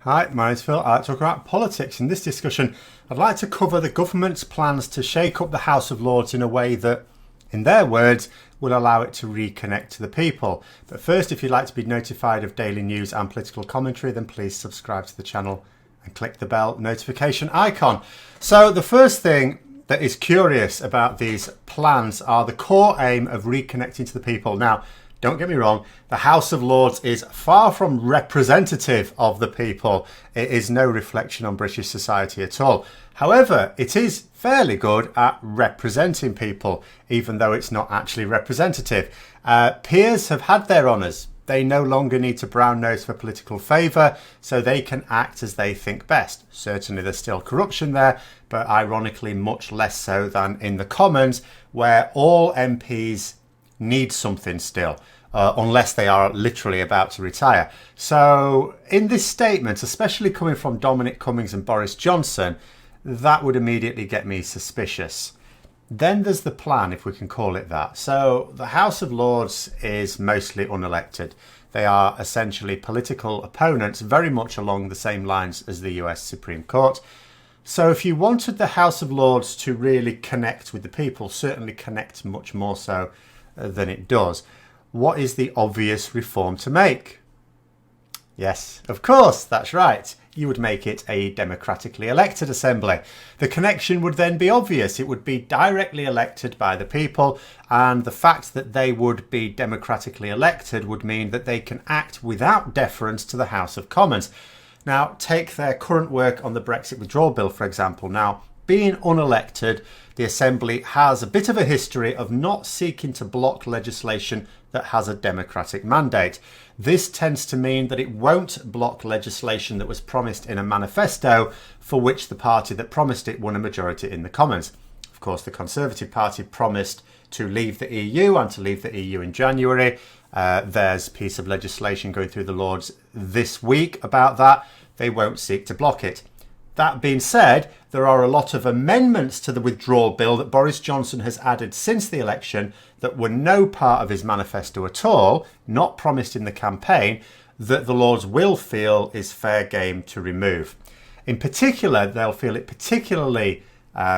Hi, my name's Phil. I like to talk about politics. In this discussion, I'd like to cover the government's plans to shake up the House of Lords in a way that, in their words, will allow it to reconnect to the people. But first, if you'd like to be notified of daily news and political commentary, then please subscribe to the channel and click the bell notification icon. So the first thing that is curious about these plans are the core aim of reconnecting to the people. Now, don't get me wrong, the House of Lords is far from representative of the people. It is no reflection on British society at all. However, it is fairly good at representing people, even though it's not actually representative. Peers have had their honours. They no longer need to brown nose for political favour, so they can act as they think best. Certainly there's still corruption there, but ironically much less so than in the Commons, where all MPs need something still, unless they are literally about to retire. So in this statement, especially coming from Dominic, Cummings and Boris Johnson, that would immediately get me suspicious. Then there's the plan, if we can call it that. So the House of Lords is mostly unelected. They are essentially political opponents, very much along the same lines as the US Supreme Court. So if you wanted the House of Lords to really connect with the people, certainly connect much more so than it does, what is the obvious reform to make? Yes, of course, that's right. You would make it a democratically elected assembly. The connection would then be obvious. It would be directly elected by the people, and the fact that they would be democratically elected would mean that they can act without deference to the House of Commons. Now, take their current work on the Brexit withdrawal bill, for example. Now, being unelected, the Assembly has a bit of a history of not seeking to block legislation that has a democratic mandate. This tends to mean that it won't block legislation that was promised in a manifesto for which the party that promised it won a majority in the Commons. Of course, the Conservative Party promised to leave the EU and to leave the EU in January. There's a piece of legislation going through the Lords this week about that. They won't seek to block it. That being said, there are a lot of amendments to the withdrawal bill that Boris Johnson has added since the election that were no part of his manifesto at all, not promised in the campaign, that the Lords will feel is fair game to remove. In particular, they'll feel it particularly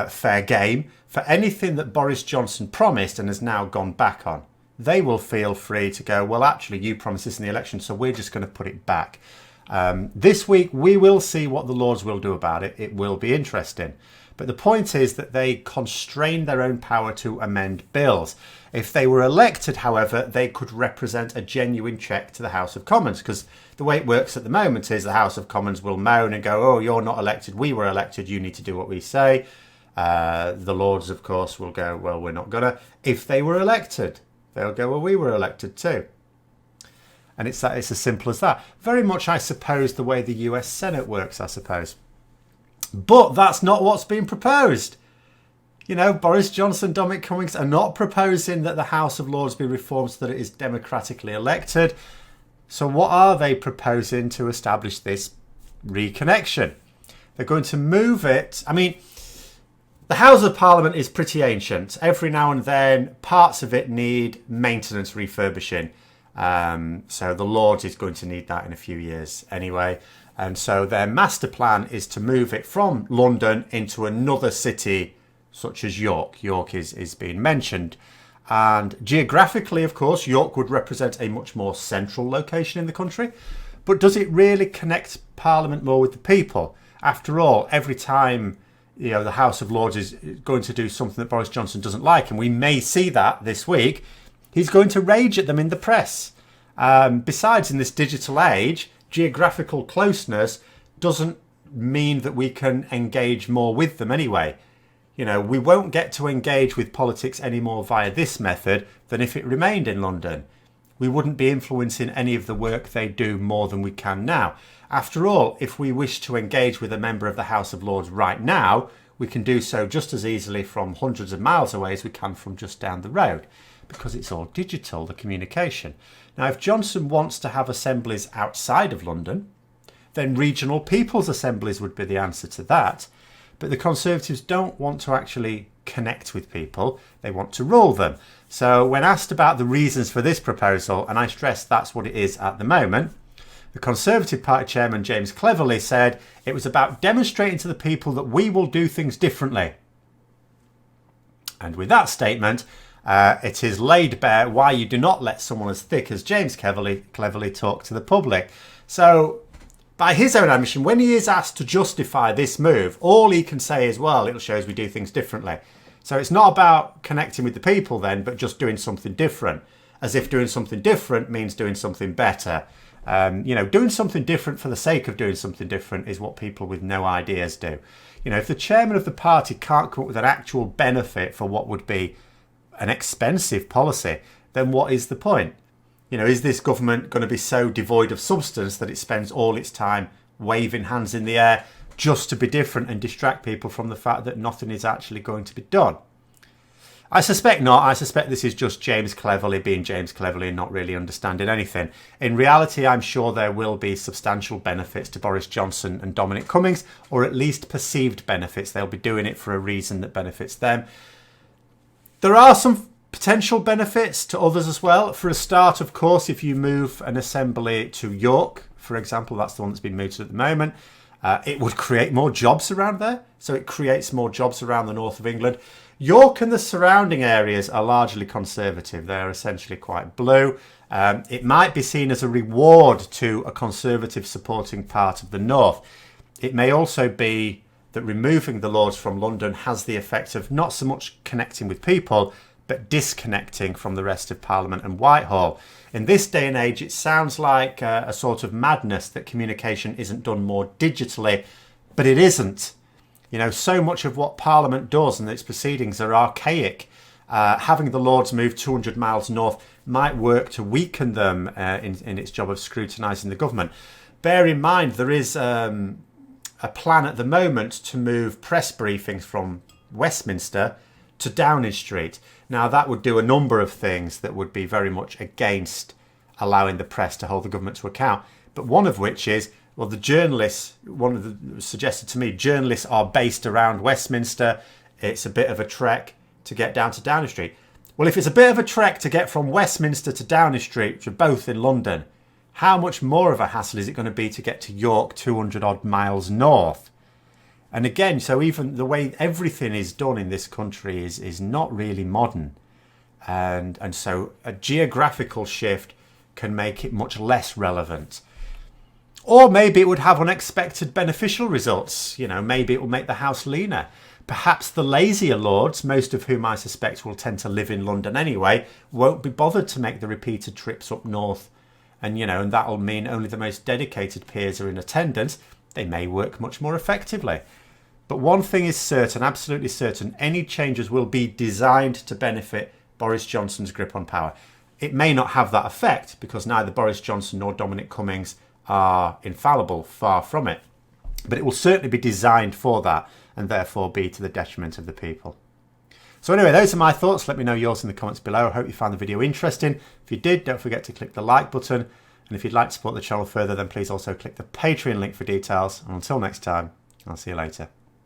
fair game for anything that Boris Johnson promised and has now gone back on. They will feel free to go, well, actually, you promised this in the election, so we're just going to put it back. This week, we will see what the Lords will do about it. It will be interesting. But the point is that they constrain their own power to amend bills. If they were elected, however, they could represent a genuine check to the House of Commons, because the way it works at the moment is the House of Commons will moan and go, oh, you're not elected, we were elected, you need to do what we say. The Lords, of course, will go, well, we're not going to. If they were elected, they'll go, well, we were elected too. And it's as simple as that. Very much, I suppose, the way the US Senate works, I suppose. But that's not what's being proposed. You know, Boris Johnson, Dominic Cummings are not proposing that the House of Lords be reformed so that it is democratically elected. So what are they proposing to establish this reconnection? They're going to move it. I mean, the House of Parliament is pretty ancient. Every now and then, parts of it need maintenance, refurbishing. So the Lords is going to need that in a few years anyway. And so their master plan is to move it from London into another city such as York. York is being mentioned. And geographically, of course, York would represent a much more central location in the country. But does it really connect Parliament more with the people? After all, every time the House of Lords is going to do something that Boris Johnson doesn't like, and we may see that this week, he's going to rage at them in the press. Besides, in this digital age, geographical closeness doesn't mean that we can engage more with them anyway. We won't get to engage with politics anymore via this method than if it remained in London. We wouldn't be influencing any of the work they do more than we can now. After all, if we wish to engage with a member of the House of Lords right now, we can do so just as easily from hundreds of miles away as we can from just down the road, because it's all digital, the communication. Now, if Johnson wants to have assemblies outside of London, then regional people's assemblies would be the answer to that. But the Conservatives don't want to actually connect with people, they want to rule them. So when asked about the reasons for this proposal, and I stress that's what it is at the moment, The Conservative Party chairman, James Cleverly, said it was about demonstrating to the people that we will do things differently. And with that statement, it is laid bare why you do not let someone as thick as James Cleverly talk to the public. So, by his own admission, when he is asked to justify this move, all he can say is, well, it shows we do things differently. So it's not about connecting with the people then, but just doing something different. As if doing something different means doing something better. Doing something different for the sake of doing something different is what people with no ideas do. If the chairman of the party can't come up with an actual benefit for what would be an expensive policy, then what is the point? Is this government going to be so devoid of substance that it spends all its time waving hands in the air just to be different and distract people from the fact that nothing is actually going to be done? I suspect not. I suspect this is just James Cleverly being James Cleverly and not really understanding anything. In reality, I'm sure there will be substantial benefits to Boris Johnson and Dominic Cummings, or at least perceived benefits. They'll be doing it for a reason that benefits them. There are some potential benefits to others as well. For a start, of course, if you move an assembly to York, for example, that's the one that's been moved to at the moment, it would create more jobs around there. So it creates more jobs around the north of England. York and the surrounding areas are largely conservative. They're essentially quite blue. It might be seen as a reward to a conservative supporting part of the north. It may also be that removing the Lords from London has the effect of not so much connecting with people, but disconnecting from the rest of Parliament and Whitehall. In this day and age, it sounds like a sort of madness that communication isn't done more digitally, but it isn't. So much of what Parliament does and its proceedings are archaic. Having the Lords move 200 miles north might work to weaken them in its job of scrutinising the government. Bear in mind, there is a plan at the moment to move press briefings from Westminster to Downing Street. Now, that would do a number of things that would be very much against allowing the press to hold the government to account. But one of which is, well, the journalists, suggested to me, journalists are based around Westminster. It's a bit of a trek to get down to Downing Street. Well, if it's a bit of a trek to get from Westminster to Downing Street, which are both in London, how much more of a hassle is it going to be to get to York 200 odd miles north? And again, so even the way everything is done in this country is not really modern. And so a geographical shift can make it much less relevant. Or maybe it would have unexpected beneficial results. Maybe it will make the House leaner. Perhaps the lazier Lords, most of whom I suspect will tend to live in London anyway, won't be bothered to make the repeated trips up north. And that'll mean only the most dedicated peers are in attendance. They may work much more effectively. But one thing is certain, absolutely certain, any changes will be designed to benefit Boris Johnson's grip on power. It may not have that effect because neither Boris Johnson nor Dominic Cummings are infallible, far from it. But it will certainly be designed for that and therefore be to the detriment of the people. So anyway, those are my thoughts. Let me know yours in the comments below. I hope you found the video interesting. If you did, don't forget to click the like button. And if you'd like to support the channel further, then please also click the Patreon link for details. And until next time, I'll see you later.